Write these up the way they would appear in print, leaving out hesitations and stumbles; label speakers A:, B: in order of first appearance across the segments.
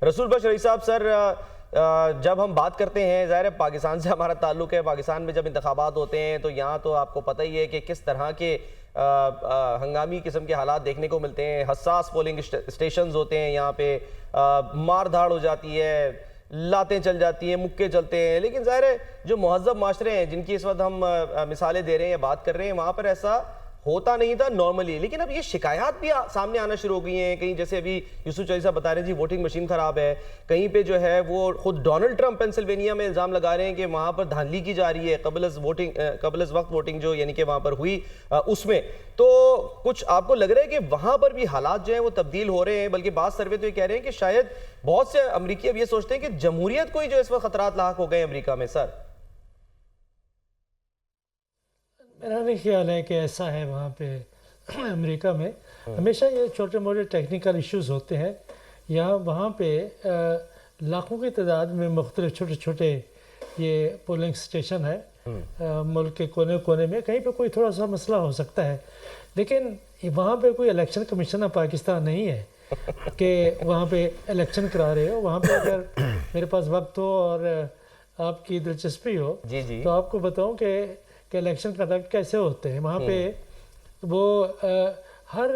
A: رسول بخش رئیس صاحب سر، جب ہم بات کرتے ہیں، ظاہر ہے پاکستان سے ہمارا تعلق ہے، پاکستان میں جب انتخابات ہوتے ہیں تو یہاں تو آپ کو پتہ ہی ہے کہ کس طرح کے ہنگامی قسم کے حالات دیکھنے کو ملتے ہیں. حساس پولنگ اسٹیشنز ہوتے ہیں، یہاں پہ مار دھاڑ ہو جاتی ہے، لاتیں چل جاتی ہیں، مکے چلتے ہیں. لیکن ظاہر ہے جو مہذب معاشرے ہیں جن کی اس وقت ہم مثالیں دے رہے ہیں یا بات کر رہے ہیں، وہاں پر ایسا ہوتا نہیں تھا نارملی. لیکن اب یہ شکایات بھی سامنے آنا شروع ہو گئی ہیں. کہیں جیسے ابھی یوسف چوہدری صاحب بتا رہے ہیں جی ووٹنگ مشین خراب ہے، کہیں پہ جو ہے وہ خود ڈونلڈ ٹرمپ پینسلوینیا میں الزام لگا رہے ہیں کہ وہاں پر دھاندلی کی جا رہی ہے قبل از وقت ووٹنگ جو یعنی کہ وہاں پر ہوئی اس میں. تو کچھ آپ کو لگ رہا ہے کہ وہاں پر بھی حالات جو ہیں وہ تبدیل ہو رہے ہیں؟ بلکہ بعض سروے تو یہ کہہ رہے ہیں کہ شاید بہت سے امریکی اب یہ سوچتے ہیں کہ جمہوریت کو ہی جو اس وقت خطرات لاحق ہو گئے ہیں امریکہ میں. سر
B: میرا نہیں خیال ہے کہ ایسا ہے. وہاں پہ امریکہ میں ہمیشہ یہ چھوٹے موٹے ٹیکنیکل ایشوز ہوتے ہیں. یہاں وہاں پہ لاکھوں کی تعداد میں مختلف چھوٹے چھوٹے یہ پولنگ سٹیشن ہے ملک کے کونے کونے میں. کہیں پہ کوئی تھوڑا سا مسئلہ ہو سکتا ہے، لیکن وہاں پہ کوئی الیکشن کمیشن آف پاکستان نہیں ہے کہ وہاں پہ الیکشن کرا رہے ہو. وہاں پہ اگر میرے پاس وقت ہو اور آپ کی دلچسپی ہو تو آپ کو بتاؤں کہ الیکشن کنڈکٹ کیسے ہوتے ہیں وہاں پہ. وہ ہر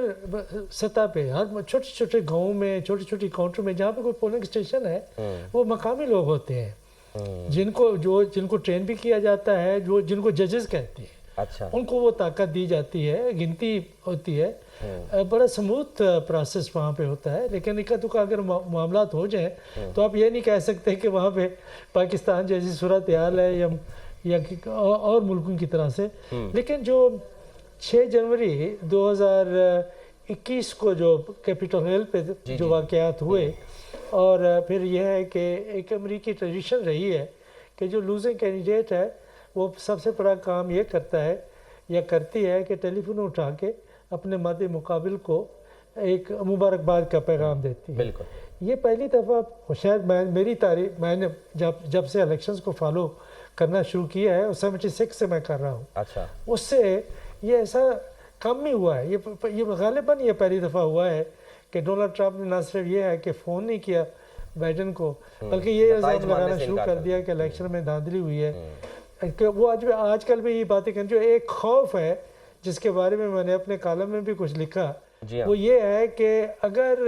B: سطح پہ، ہر چھوٹے چھوٹے گاؤں میں، چھوٹی چھوٹی کاؤنٹر میں جہاں پہ کوئی پولنگ اسٹیشن ہے، وہ مقامی لوگ ہوتے ہیں جن کو ٹرین بھی کیا جاتا ہے، جن کو ججز کہتے ہیں.
A: اچھا،
B: ان کو وہ طاقت دی جاتی ہے، گنتی ہوتی ہے. بڑا سموتھ پروسیس وہاں پہ ہوتا ہے. لیکن اکا دکا اگر معاملات ہو جائیں تو آپ یہ نہیں کہہ سکتے کہ وہاں پہ پاکستان جیسی صورتحال ہے یا اور ملکوں کی طرح سے. لیکن جو 6 جنوری 2021 کو جو کیپٹل ہل پہ جو واقعات ہوئے، اور پھر یہ ہے کہ ایک امریکی ٹریڈیشن رہی ہے کہ جو لوزنگ کینڈیڈیٹ ہے وہ سب سے بڑا کام یہ کرتا ہے یا کرتی ہے کہ ٹیلی فون اٹھا کے اپنے مد مقابل کو ایک مبارکباد کا پیغام دیتی ہے.
A: بالکل.
B: یہ پہلی دفعہ شاید میری تاریخ، میں نے جب سے الیکشنز کو فالو کرنا شروع کیا ہے، 76 سے میں کر رہا ہوں.
A: اچھا.
B: اس سے یہ ایسا کم ہی ہوا ہے. یہ غالباً یہ پہلی دفعہ ہوا ہے کہ ڈونلڈ ٹرمپ نے نہ صرف یہ ہے کہ فون نہیں کیا بائیڈن کو، بلکہ یہ الزام لگانا شروع کر دیا کہ الیکشن میں دھاندلی ہوئی ہے. کہ وہ آج کل بھی یہ باتیں کریں، جو ایک خوف ہے جس کے بارے میں میں نے اپنے کالم میں بھی کچھ لکھا، وہ یہ ہے کہ اگر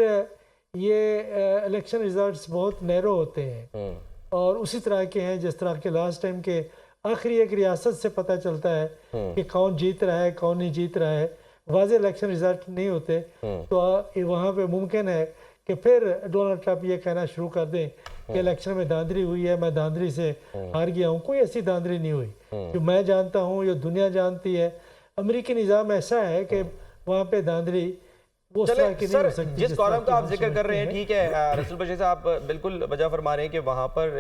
B: یہ الیکشن ریزلٹس بہت نیرو ہوتے ہیں اور اسی طرح کے ہیں جس طرح کے لاسٹ ٹائم کے آخری ایک ریاست سے پتہ چلتا ہے کہ کون جیت رہا ہے کون نہیں جیت رہا ہے، واضح الیکشن ریزلٹ نہیں ہوتے، تو وہاں پہ ممکن ہے کہ پھر ڈونلڈ ٹرمپ یہ کہنا شروع کر دیں کہ الیکشن میں دھاندلی ہوئی ہے، میں دھاندلی سے ہار گیا ہوں. کوئی ایسی دھاندلی نہیں ہوئی جو میں جانتا ہوں، یہ دنیا جانتی ہے. امریکی نظام ایسا ہے کہ وہاں پہ دھاندلی وہ اس طرح کی نہیں ہو سکتی.
A: جس کالم کا آپ ذکر کر رہے ہیں، ٹھیک ہے رسول بشیر صاحب بالکل وجہ فرما رہے ہیں کہ وہاں پر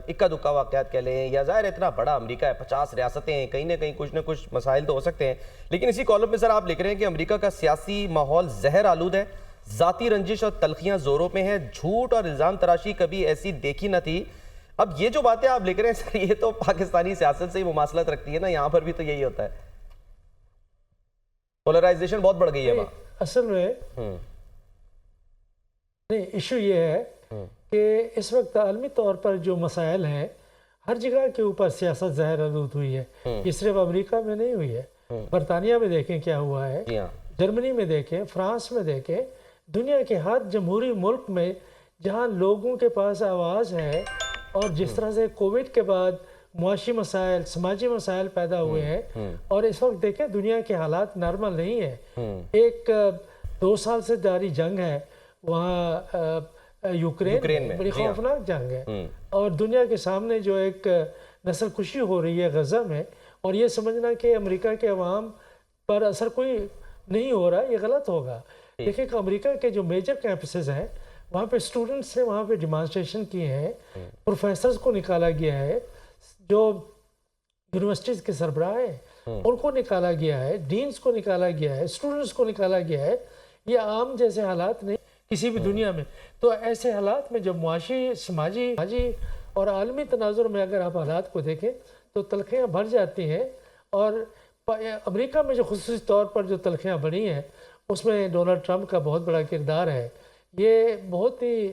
A: اکا دکا واقعات کہہ لیں، یا ظاہر اتنا بڑا امریکہ ہے، 50 ریاستیں ہیں، کہیں نہ کہیں کچھ نہ کچھ مسائل تو ہو سکتے ہیں. لیکن اسی کالم میں سر آپ لکھ رہے ہیں کہ امریکہ کا سیاسی ماحول زہر آلود ہے، ذاتی رنجش اور تلخیاں زوروں پہ ہیں، جھوٹ اور الزام تراشی کبھی ایسی دیکھی نہ تھی. اب یہ جو باتیں آپ لکھ رہے ہیں سر، یہ تو پاکستانی سیاست سے ہی مماثلت رکھتی ہے نا. یہاں پر بھی تو یہی ہوتا ہے، پولرائزیشن بہت بڑھ گئی ہے وہاں.
B: اصل میں نہیں، ایشو یہ ہے کہ اس وقت عالمی طور پر جو مسائل ہیں ہر جگہ کے اوپر سیاست زہر آلود ہوئی ہے. یہ صرف امریکہ میں نہیں ہوئی ہے، برطانیہ میں دیکھیں کیا ہوا ہے، جرمنی میں دیکھیں، فرانس میں دیکھیں، دنیا کے ہر جمہوری ملک میں جہاں لوگوں کے پاس آواز ہے. اور جس طرح سے کووڈ کے بعد معاشی مسائل، سماجی مسائل پیدا ہوئے ہیں، اور اس وقت دیکھیں دنیا کے حالات نارمل نہیں ہیں. ایک 2 سال سے جاری جنگ ہے وہاں یوکرین میں، بڑی خوفناک جنگ ہے، اور دنیا کے سامنے جو ایک نسل کشی ہو رہی ہے غزہ میں، اور یہ سمجھنا کہ امریکہ کے عوام پر اثر کوئی نہیں ہو رہا، یہ غلط ہوگا. دیکھیں کہ امریکہ کے جو میجر کیمپسز ہیں وہاں پہ اسٹوڈنٹس نے وہاں پہ ڈیمانسٹریشن کیے ہیں، پروفیسرز کو نکالا گیا ہے، جو یونیورسٹیز کے سربراہ ہیں ان کو نکالا گیا ہے، ڈینز کو نکالا گیا ہے، اسٹوڈنٹس کو نکالا گیا ہے. یہ عام جیسے حالات نہیں کسی بھی دنیا میں. تو ایسے حالات میں جب معاشی، سماجی اور عالمی تناظر میں اگر آپ حالات کو دیکھیں تو تلخیاں بڑھ جاتی ہیں. اور امریکہ میں جو خصوصی طور پر جو تلخیاں بڑھی ہیں اس میں ڈونلڈ ٹرمپ کا بہت بڑا کردار ہے. یہ بہت ہی